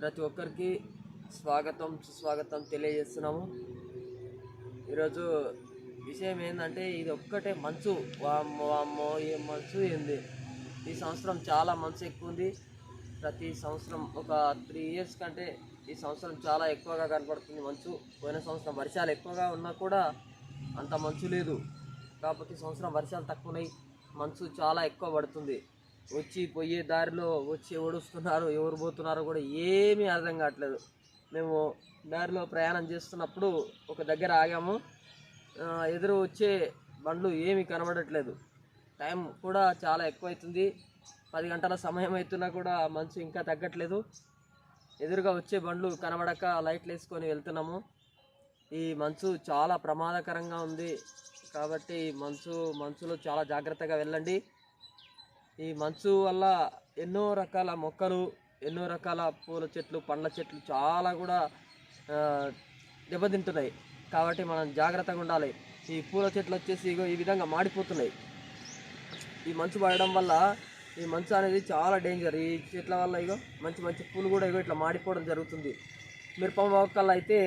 ప్రతి ఒక్కరికి స్వాగతం సుస్వాగతం తెలియజేస్తున్నాము. ఈరోజు విషయం ఏంటంటే ఇది ఒక్కటే మంచు. వామ్మో వామ్మో ఏం మంచు ఏంది! ఈ సంవత్సరం చాలా మంచు ఎక్కువ ఉంది. ప్రతి సంవత్సరం ఒక 3 ఇయర్స్ కంటే ఈ సంవత్సరం చాలా ఎక్కువగా కనపడుతుంది మంచు. పోయిన సంవత్సరం వర్షాలు ఎక్కువగా ఉన్నా కూడా అంత మంచు లేదు. కాకపోతే ఈ సంవత్సరం వర్షాలు తక్కువై మంచు చాలా ఎక్కువ పడుతుంది. వచ్చి పోయే దారిలో వచ్చి ఎవరు వస్తున్నారు ఎవరు పోతున్నారో కూడా ఏమీ అర్థం కావట్లేదు. మేము దారిలో ప్రయాణం చేస్తున్నప్పుడు ఒక దగ్గర ఆగాము. ఎదురు వచ్చే బండ్లు ఏమీ కనబడట్లేదు. టైం కూడా చాలా ఎక్కువ అవుతుంది. 10 గంటల సమయం అవుతున్నా కూడా మంచు ఇంకా తగ్గట్లేదు. ఎదురుగా వచ్చే బండ్లు కనబడక లైట్లు వేసుకొని వెళ్తున్నాము. ఈ మంచు చాలా ప్రమాదకరంగా ఉంది కాబట్టి మంచులో చాలా జాగ్రత్తగా వెళ్ళండి. ఈ మంచు వల్ల ఎన్నో రకాల మొక్కలు, ఎన్నో రకాల పూల చెట్లు, పండ్ల చెట్లు చాలా కూడా దెబ్బతింటున్నాయి. కాబట్టి మనం జాగ్రత్తగా ఉండాలి. ఈ పూల చెట్లు వచ్చేసి ఈ విధంగా మాడిపోతున్నాయి. ఈ మంచు పడడం వల్ల ఈ మంచు అనేది చాలా డేంజర్. ఈ చెట్ల వల్ల మంచి మంచి పూలు కూడా ఇట్లా మాడిపోవడం జరుగుతుంది. మిరప మొక్కలు అయితే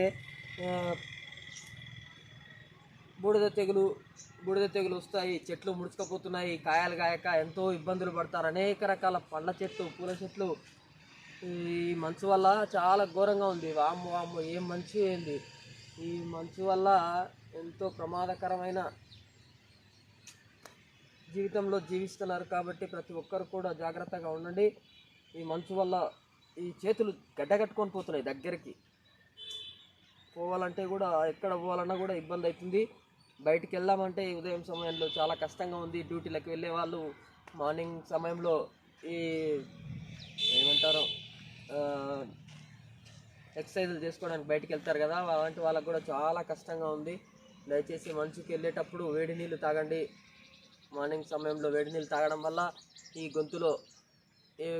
బూడిద తెగులు వస్తాయి. చెట్లు ముడుచుకపోతున్నాయి. కాయలు కాయక ఎంతో ఇబ్బందులు పడతారు. అనేక రకాల పండ్ల చెట్లు, పూల చెట్లు ఈ మంచు వల్ల చాలా ఘోరంగా ఉంది. వామ్మో ఏం మంచు ఏంది! ఈ మంచు వల్ల ఎంతో ప్రమాదకరమైన జీవితంలో జీవిస్తున్నారు. కాబట్టి ప్రతి ఒక్కరు కూడా జాగ్రత్తగా ఉండండి. ఈ మంచు వల్ల ఈ చేతులు గడ్డగట్టుకొని పోతున్నాయి. దగ్గరికి పోవాలంటే కూడా ఎక్కడ పోవాలన్నా కూడా ఇబ్బంది అవుతుంది. బయటికి వెళ్దామంటే ఉదయం సమయంలో చాలా కష్టంగా ఉంది. డ్యూటీలకు వెళ్ళే వాళ్ళు మార్నింగ్ సమయంలో ఈ ఏమంటారు ఎక్సర్సైజులు చేసుకోవడానికి బయటికి వెళ్తారు కదా, అలాంటి వాళ్ళకు కూడా చాలా కష్టంగా ఉంది. దయచేసి మంచుకి వెళ్ళేటప్పుడు వేడి నీళ్ళు తాగండి. మార్నింగ్ సమయంలో వేడి నీళ్ళు తాగడం వల్ల ఈ గొంతులో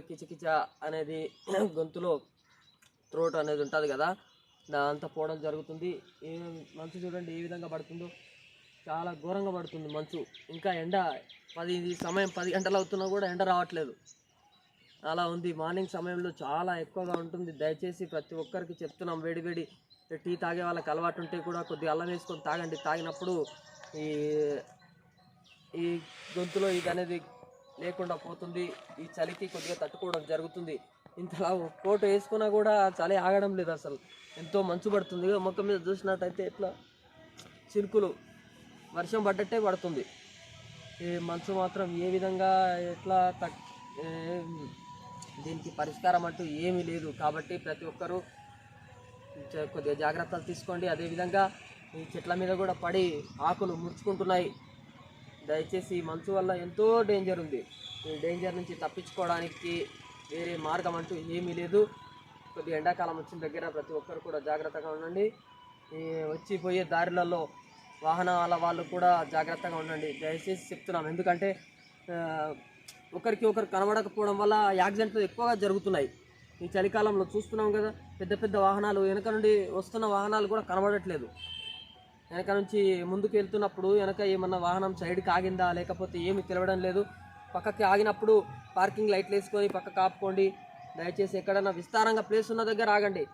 కిచకిచ అనేది గొంతులో త్రోట్ అనేది ఉంటుంది కదా, దాంతో పోవడం జరుగుతుంది. ఈ మంచు చూడండి ఏ విధంగా పడుతుందో, చాలా ఘోరంగా పడుతుంది మంచు. ఇంకా ఎండ 10 గంటలు అవుతున్నా కూడా ఎండ రావట్లేదు. అలా ఉంది. మార్నింగ్ సమయంలో చాలా ఎక్కువగా ఉంటుంది. దయచేసి ప్రతి ఒక్కరికి చెప్తున్నాం, వేడి టీ తాగే వాళ్ళకి అలవాటు ఉంటే కూడా కొద్దిగా అల్లం వేసుకొని తాగండి. తాగినప్పుడు ఈ గొంతులో ఇది అనేది లేకుండా పోతుంది. ఈ చలికి కొద్దిగా తట్టుకోవడం జరుగుతుంది. ఇంతలా కోట్ వేసుకున్నా కూడా చలి ఆగడం లేదు. అసలు ఎంతో మంచు పడుతుంది. మొక్క మీద చూసినట్టయితే ఎట్లా చినుకులు వర్షం పడ్డట్టే పడుతుంది. ఈ మంచు మాత్రం ఏ విధంగా ఎట్లా దీనికి పరిష్కారం అంటూ ఏమీ లేదు. కాబట్టి ప్రతి ఒక్కరూ కొద్దిగా జాగ్రత్తలు తీసుకోండి. అదేవిధంగా ఈ చెట్ల మీద కూడా పడి ఆకులు ముడుచుకుంటున్నాయి. దయచేసి ఈ మంచు వల్ల ఎంతో డేంజర్ ఉంది. ఈ డేంజర్ నుంచి తప్పించుకోవడానికి వేరే మార్గం అంటూ ఏమీ లేదు. కొద్దిగా ఎండాకాలం వచ్చిన దగ్గర ప్రతి ఒక్కరు కూడా జాగ్రత్తగా ఉండండి. ఈ వచ్చిపోయే దారులలో వాహనాల వాళ్ళు కూడా జాగ్రత్తగా ఉండండి. దయచేసి చెప్తున్నాం. ఎందుకంటే ఒకరికి ఒకరు కనబడకపోవడం వల్ల యాక్సిడెంట్లు ఎక్కువగా జరుగుతున్నాయి. ఈ చలికాలంలో చూస్తున్నాం కదా, పెద్ద వాహనాలు వెనక నుండి వస్తున్న వాహనాలు కూడా కనబడట్లేదు. వెనక నుంచి ముందుకు వెళ్తున్నప్పుడు వెనక ఏమన్నా వాహనం సైడ్కి ఆగిందా లేకపోతే ఏమి తెలవడం లేదు. పక్కకి ఆగినప్పుడు పార్కింగ్ లైట్లు వేసుకొని పక్కకు ఆపుకోండి. దయచేసి ఎక్కడన్నా విస్తారంగా ప్లేస్ ఉన్న దగ్గర ఆగండి.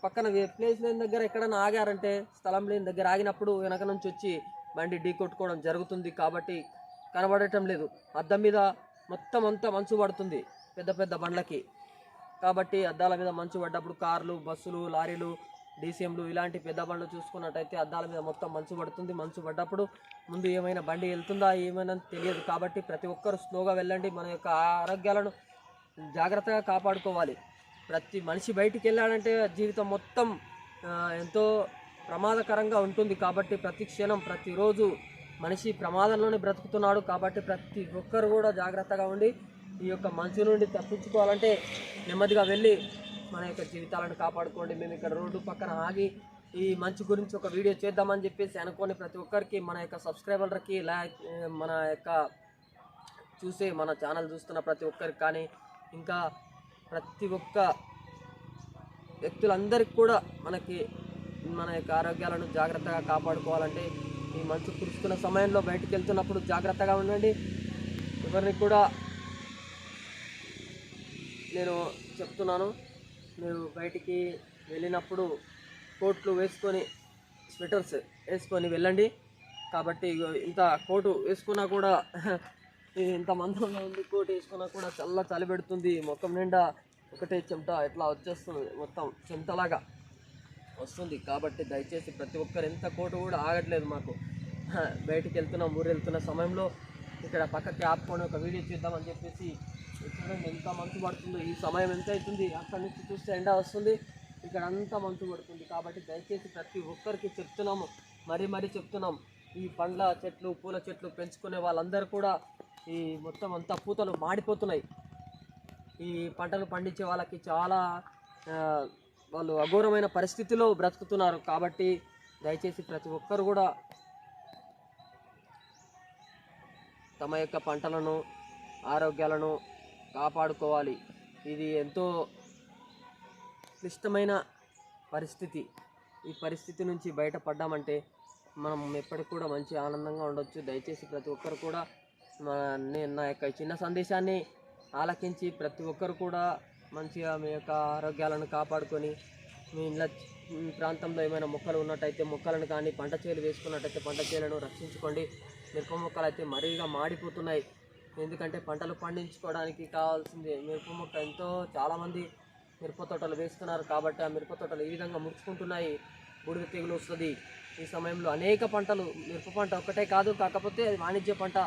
పక్కన ప్లేస్ లేని దగ్గర ఎక్కడన్నా ఆగారంటే, స్థలం లేని దగ్గర ఆగినప్పుడు వెనక నుంచి వచ్చి బండి ఢీ కొట్టుకోవడం జరుగుతుంది. కాబట్టి కనబడటం లేదు. అద్దం మీద మొత్తం అంతా మంచు పడుతుంది పెద్ద బండ్లకి. కాబట్టి అద్దాల మీద మంచు పడ్డప్పుడు కార్లు, బస్సులు, లారీలు, డీసీఎంలు ఇలాంటి పెద్ద బండ్లు చూసుకున్నట్టయితే అద్దాల మీద మొత్తం మంచు పడుతుంది. మంచు పడ్డప్పుడు ముందు ఏమైనా బండి వెళ్తుందా ఏమైనా తెలియదు. కాబట్టి ప్రతి ఒక్కరు స్లోగా వెళ్ళండి. మన యొక్క ఆరోగ్యాలను జాగ్రత్తగా కాపాడుకోవాలి. ప్రతి మనిషి బయటికి వెళ్ళాలంటే జీవితం మొత్తం ఎంతో ప్రమాదకరంగా ఉంటుంది. కాబట్టి ప్రతి క్షణం ప్రతిరోజు మనిషి ప్రమాదంలోనే బ్రతుకుతున్నాడు. కాబట్టి ప్రతి ఒక్కరు కూడా జాగ్రత్తగా ఉండి ఈ యొక్క మంచు నుండి తప్పించుకోవాలంటే నెమ్మదిగా వెళ్ళి మన యొక్క జీవితాలను కాపాడుకోండి. మేము ఇక్కడ రోడ్డు పక్కన ఆగి ఈ మంచు గురించి ఒక వీడియో చేద్దామని చెప్పేసి అనుకోని ప్రతి ఒక్కరికి, మన యొక్క సబ్స్క్రైబర్లకి, మన యొక్క మన ఛానల్ చూస్తున్న ప్రతి ఒక్కరికి కానీ ఇంకా ప్రతి ఒక్క వ్యక్తులందరికీ కూడా మన యొక్క ఆరోగ్యాలను జాగ్రత్తగా కాపాడుకోవాలంటే ఈ మంచు కురుస్తున్న సమయంలో బయటికి వెళ్తున్నప్పుడు జాగ్రత్తగా ఉండండి. ఎవరిని కూడా నేను చెప్తున్నాను. మీరు బయటికి వెళ్ళినప్పుడు కోట్లు వేసుకొని స్వెటర్స్ వేసుకొని వెళ్ళండి. కాబట్టి ఇంత కోటు వేసుకున్నా కూడా ఇంత మందంలో ఉంది, కోటు వేసుకున్నా కూడా చలి పెడుతుంది. మొత్తం నిండా ఒకటే చెమట ఇట్లా వచ్చేస్తుంది, మొత్తం చెమటలాగా వస్తుంది. కాబట్టి దయచేసి ప్రతి ఒక్కరు, ఎంత కోటు కూడా ఆగట్లేదు మాకు. బయటికి వెళ్తున్నాం, ఊరు వెళ్తున్న సమయంలో ఇక్కడ పక్కకి ఆపుకొని ఒక వీడియో చేద్దామని చెప్పేసి చూడండి ఎంత మంచు పడుతుందో. ఈ సమయం ఎంత అవుతుంది, అక్కడి నుంచి చూస్తే ఎండ వస్తుంది, ఇక్కడ అంతా మంచు పడుతుంది. కాబట్టి దయచేసి ప్రతి ఒక్కరికి చెప్తున్నాము, మరీ చెప్తున్నాం. ఈ పండ్ల చెట్లు, పూల చెట్లు పెంచుకునే వాళ్ళందరూ కూడా ఈ మొత్తం అంతా పూతలు మాడిపోతున్నాయి. ఈ పంటలు పండించే వాళ్ళకి చాలా వాళ్ళు అఘోరమైన పరిస్థితిలో బ్రతుకుతున్నారు. కాబట్టి దయచేసి ప్రతి ఒక్కరు కూడా తమ యొక్క పంటలను, ఆరోగ్యాలను కాపాడుకోవాలి. ఇది ఎంతో క్లిష్టమైన పరిస్థితి. ఈ పరిస్థితి నుంచి బయటపడ్డామంటే మనం ఎప్పటికి కూడా మంచి ఆనందంగా ఉండొచ్చు. దయచేసి ప్రతి ఒక్కరు కూడా నేను నా యొక్క చిన్న సందేశాన్ని ఆలకించి ప్రతి ఒక్కరు కూడా మంచిగా మీ యొక్క ఆరోగ్యాలను కాపాడుకొని, మీ ఇళ్ళ ప్రాంతంలో ఏమైనా మొక్కలు ఉన్నట్టయితే మొక్కలను కానీ, పంట చేలు వేసుకున్నట్టయితే పంట చేలను రక్షించుకోండి. మిరప మొక్కలు అయితే మరీగా మాడిపోతున్నాయి. ఎందుకంటే పంటలు పండించుకోవడానికి కావాల్సింది మిరప మొక్క. చాలామంది మిరప తోటలు వేస్తున్నారు. కాబట్టి ఆ మిరప తోటలు ఈ విధంగా ముడుచుకుంటున్నాయి, బూడిద తెగులు వస్తుంది. ఈ సమయంలో అనేక పంటలు, మిరప పంట ఒక్కటే కాదు, కాకపోతే అది వాణిజ్య పంట,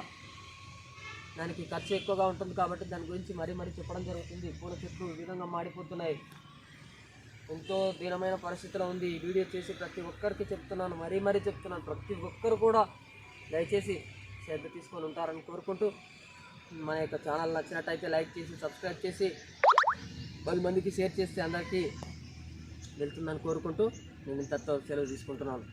దానికి ఖర్చు ఎక్కువగా ఉంటుంది. కాబట్టి దాని గురించి మరీ చెప్పడం జరుగుతుంది. పూల చెట్లు ఈ విధంగా మాడిపోతున్నాయి, ఎంతో దీనమైన పరిస్థితిలో ఉంది. ఈ వీడియో చేసి ప్రతి ఒక్కరికి చెప్తున్నాను, మరీ చెప్తున్నాను. ప్రతి ఒక్కరు కూడా దయచేసి శ్రద్ధ తీసుకొని ఉంటారని కోరుకుంటూ, మన యొక్క ఛానల్ నచ్చినట్టయితే లైక్ చేసి, సబ్స్క్రైబ్ చేసి 10 మందికి షేర్ చేస్తే అందరికీ వెళ్తుందని కోరుకుంటూ నేను ఇంతతో సెలవు తీసుకుంటున్నాను.